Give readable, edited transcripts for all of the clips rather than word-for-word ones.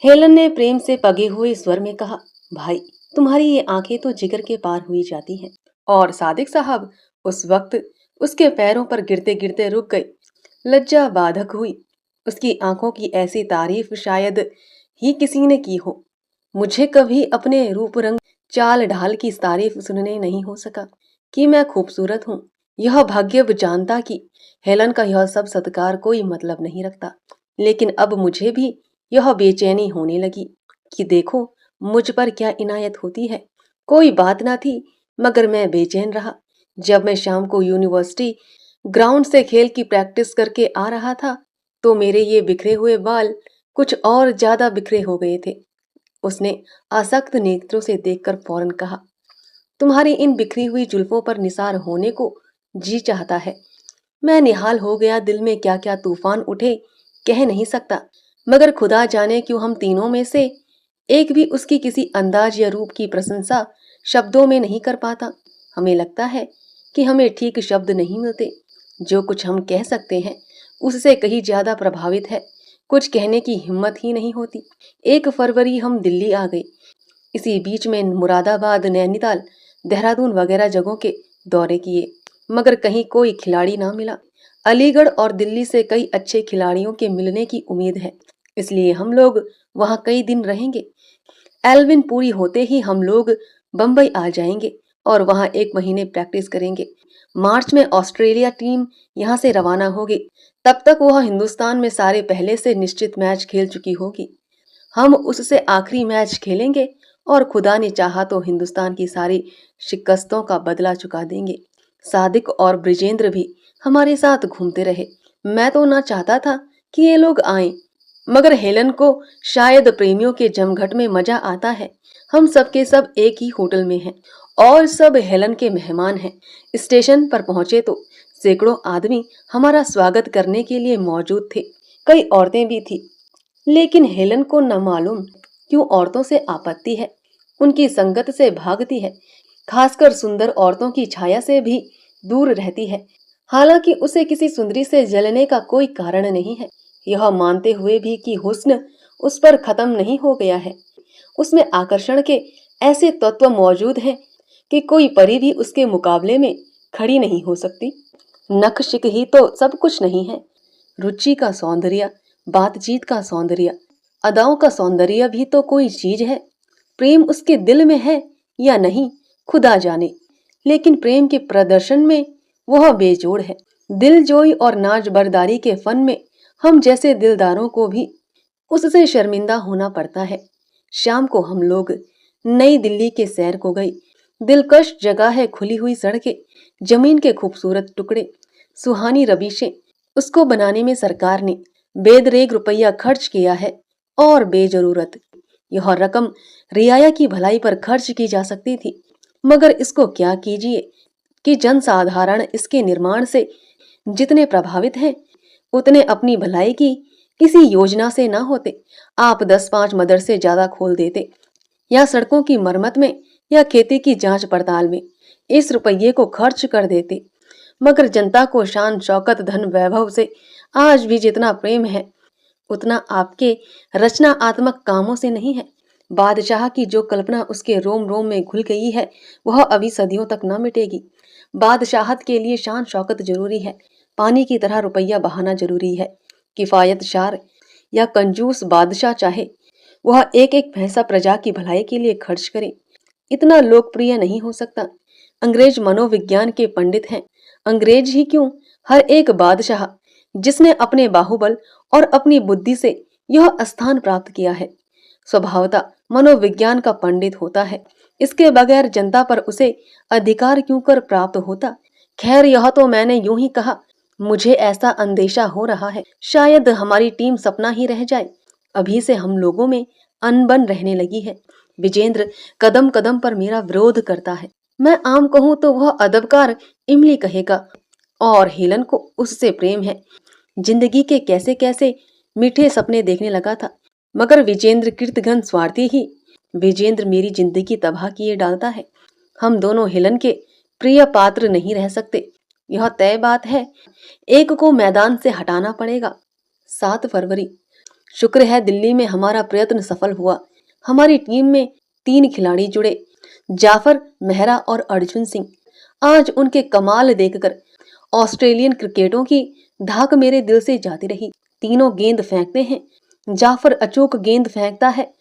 Helen ने प्रेम से पगे हुए स्वर में कहा, भाई, तुम्हारी ये आंखें तो जिगर के पार हुई जाती हैं। और सादिक साहब उस वक्त उसके पैरों पर गिरते गिरते रुक गए। लज्जा बाधक हुई। उसकी आंखों की ऐसी तारीफ शायद ही किसी ने की हो। मुझे कभी अपने रूप रंग चाल ढाल की तारीफ सुनने नहीं हो सका कि मैं खूबसूरत हूँ। यह भाग्य जानता कि हेलन का यह सब सत्कार कोई मतलब नहीं रखता। लेकिन अब मुझे भी यह बेचैनी होने लगी कि देखो मुझ पर क्या इनायत होती है। कोई बात ना थी, मगर मैं बेचैन रहा। जब मैं शाम को यूनिवर्सिटी ग्राउंड से खेल की प्रैक्टिस करके आ रहा था तो मेरे ये बिखरे हुए बाल कुछ और ज्यादा बिखरे हो गए थे। उसने आसक्त नेत्रों से देखकर फौरन कहा, तुम्हारी इन बिखरी हुई जुल्फों पर निसार होने को जी चाहता है। मैं निहाल हो गया। दिल में क्या क्या तूफान उठे कह नहीं सकता, मगर खुदा जाने क्यों हम तीनों में से एक भी उसकी किसी अंदाज या रूप की प्रशंसा शब्दों में नहीं कर पाता। हमें लगता है कि हमें ठीक शब्द नहीं मिलते। जो कुछ हम कह सकते हैं उससे कहीं ज्यादा प्रभावित है कुछ कहने की हिम्मत ही नहीं होती। 1 फरवरी हम दिल्ली आ गए। इसी बीच में मुरादाबाद, नैनीताल, देहरादून वगैरह जगहों के दौरे किए, मगर कहीं कोई खिलाड़ी ना मिला। अलीगढ़ और दिल्ली से कई अच्छे खिलाड़ियों के मिलने की उम्मीद है, इसलिए हम लोग वहाँ कई दिन रहेंगे। एल्विन पूरी होते ही हम लोग बम्बई आ जाएंगे और वहाँ 1 महीने प्रैक्टिस करेंगे। मार्च में ऑस्ट्रेलिया टीम यहाँ से रवाना होगी। तब तक वह हिंदुस्तान में सारे पहले से निश्चित मैच खेल चुकी होगी। हम उससे आखिरी मैच खेलेंगे और खुदा ने चाहा तो हिंदुस्तान की सारी शिकस्तों का बदला चुका देंगे। सादिक और ब्रिजेंद्र भी हमारे साथ घूमते रहे। मैं तो ना चाहता था कि ये लोग आएं, मगर हेलन को शायद प्रेमियों के जमघट में मजा आता है। हम सब के सब एक ही होटल में हैं और सब हेलन के मेहमान हैं। स्टेशन पर पहुंचे तो सैकड़ों आदमी हमारा स्वागत करने के लिए मौजूद थे। कई औरतें भी थी, लेकिन हेलन को न मालूम क्यों औरतों से आपत्ति है। उनकी संगत से भागती है, खासकर सुंदर औरतों की छाया से भी दूर रहती है। हालांकि उसे किसी सुंदरी से जलने का कोई कारण नहीं है, यह मानते हुए भी कि हुस्न उस पर खत्म नहीं हो गया है। उसमें आकर्षण के ऐसे तत्व मौजूद हैं कि कोई परी भी उसके मुकाबले में खड़ी नहीं हो सकती। नख शिक ही तो सब कुछ नहीं है। रुचि का सौंदर्य, बातचीत का सौंदर्य, अदाओं का सौंदर्य भी तो कोई चीज है। प्रेम उसके दिल में है या नहीं खुदा जाने, लेकिन प्रेम के प्रदर्शन में वह बेजोड़ है। दिलजोई और नाच बरदारी के फन में हम जैसे दिलदारों को भी उससे शर्मिंदा होना पड़ता है। शाम को हम लोग नई दिल्ली के सैर को गए। दिलकश जगह है, खुली हुई सड़कें, जमीन के खूबसूरत टुकड़े, सुहानी रबीशें। उसको बनाने में सरकार ने बेदरेग रुपया खर्च किया है और बेजरूरत। यह रकम रियाया की भलाई पर खर्च की जा सकती थी, मगर इसको क्या कीजिए कि जनसाधारण इसके निर्माण से जितने प्रभावित हैं उतने अपनी भलाई की किसी योजना से ना होते। आप 10-5 मदरसे ज्यादा खोल देते या सड़कों की मरम्मत में या खेती की जांच पड़ताल में इस रुपये को खर्च कर देते, मगर जनता को शान शौकत धन वैभव से आज भी जितना प्रेम है उतना आपके रचनात्मक कामों से नहीं है। बादशाह की जो कल्पना उसके रोम रोम में घुल गई है वह अभी सदियों तक न मिटेगी। बादशाहत के लिए शान शौकत जरूरी है, पानी की तरह रुपया बहाना जरूरी है। किफायतशार या कंजूस बादशाह चाहे वह एक एक पैसा प्रजा की भलाई के लिए खर्च करे, इतना लोकप्रिय नहीं हो सकता। अंग्रेज मनोविज्ञान के पंडित हैं। अंग्रेज ही क्यों, हर एक बादशाह जिसने अपने बाहुबल और अपनी बुद्धि से यह स्थान प्राप्त किया है स्वभावतः मनोविज्ञान का पंडित होता है। इसके बगैर जनता पर उसे अधिकार क्यों कर प्राप्त होता। खैर, यह तो मैंने यूं ही कहा। मुझे ऐसा अंदेशा हो रहा है शायद हमारी टीम सपना ही रह जाए। अभी से हम लोगों में अनबन रहने लगी है। विजेंद्र कदम कदम पर मेरा विरोध करता है। मैं आम कहूं तो वह अदबकार इमली कहेगा और हेलन को उससे प्रेम है। जिंदगी के कैसे कैसे मीठे सपने देखने लगा था, मगर विजेंद्र कीर्तघन स्वार्थी ही। विजेंद्र मेरी जिंदगी तबाह किए डालता है। हम दोनों हेलन के प्रिय पात्र नहीं रह सकते, यह तय बात है। एक को मैदान से हटाना पड़ेगा। 7 फरवरी शुक्र है दिल्ली में हमारा प्रयत्न सफल हुआ। हमारी टीम में 3 खिलाड़ी जुड़े, जाफर, मेहरा और अर्जुन सिंह। आज उनके कमाल देखकर ऑस्ट्रेलियन क्रिकेटों की धाक मेरे दिल से जाती रही। तीनों गेंद फेंकते हैं। जाफर अचूक गेंद फेंकता है,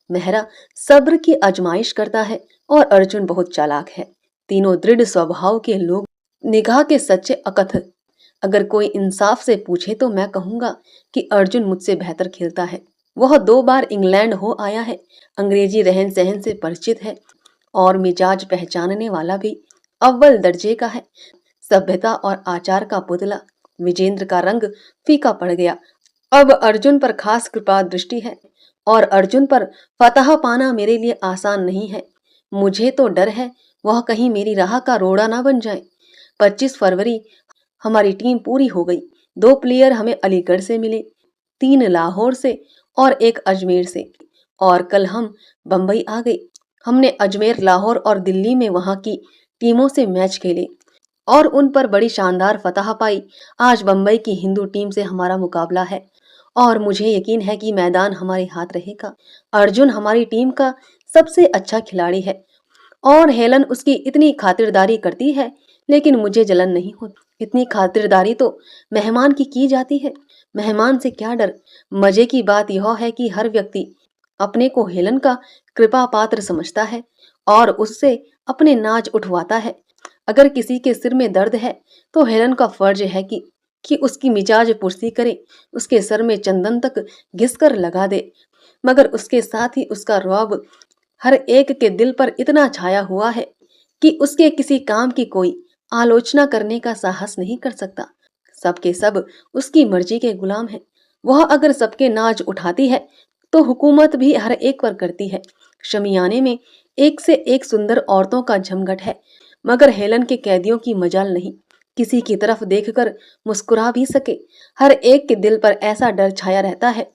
मेहरा सब्र की आजमाइश करता है और अर्जुन बहुत चालाक है। तीनों दृढ़ स्वभाव के लोग, निगाह के सच्चे अकथ। अगर कोई इंसाफ से पूछे तो मैं कहूंगा कि अर्जुन मुझसे बेहतर खेलता है। वह 2 बार इंग्लैंड हो आया है, अंग्रेजी रहन सहन से परिचित है और मिजाज पहचानने वाला भी अव्वल दर्जे का है। सभ्यता और आचार का पुतला। विजेंद्र का रंग फीका पड़ गया। अब अर्जुन पर खास कृपा दृष्टि है और अर्जुन पर फतह पाना मेरे लिए आसान नहीं है। मुझे तो डर है वह कहीं मेरी राह का रोड़ा ना बन जाए। 25 फरवरी हमारी टीम पूरी हो गई। 2 प्लेयर हमें अलीगढ़ से मिले, 3 लाहौर से और 1 अजमेर से, और कल हम बंबई आ गए। हमने अजमेर, लाहौर और दिल्ली में वहां की टीमों से मैच खेले और उन पर बड़ी शानदार फतह पाई। आज बंबई की हिंदू टीम से हमारा मुकाबला है और मुझे यकीन है कि मैदान हमारे हाथ रहेगा। अर्जुन हमारी टीम का सबसे अच्छा खिलाड़ी है और हेलन उसकी इतनी खातिरदारी करती है, लेकिन मुझे जलन नहीं होती। इतनी खातिरदारी तो मेहमान की जाती है। मेहमान से क्या डर। मजे की बात यह है कि हर व्यक्ति अपने को हेलन का कृपा पात्र समझता है और उससे अपने नाज उठवाता है। अगर किसी के सिर में दर्द है तो हेलन का फर्ज है कि उसकी मिजाज पुरसी करे, उसके सर में चंदन तक घिसकर लगा दे। मगर उसके साथ ही उसका रौब हर एक के दिल पर इतना छाया हुआ है कि उसके किसी काम की कोई आलोचना करने का साहस नहीं कर सकता। सबके सब उसकी मर्जी के गुलाम हैं। वह अगर सबके नाज उठाती है तो हुकूमत भी हर एक पर करती है। शमियाने में एक से एक सुंदर औरतों का झमघट है, मगर हेलन के कैदियों की मजाल नहीं। किसी की तरफ देखकर मुस्कुरा भी सके। हर एक के दिल पर ऐसा डर छाया रहता है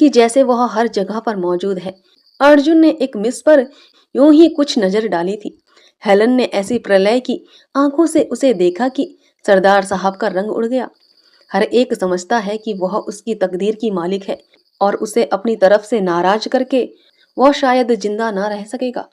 कि जैसे वह हर जगह पर मौजूद है। अर्जुन ने एक मिस पर यूं ही कुछ नजर डाली थी। हेलन ने ऐसी प्रलय की आंखों से उसे देखा कि सरदार साहब का रंग उड़ गया। हर एक समझता है कि वह उसकी तकदीर की मालिक है और उसे अपनी तरफ से नाराज करके वह शायद जिंदा ना रह सकेगा।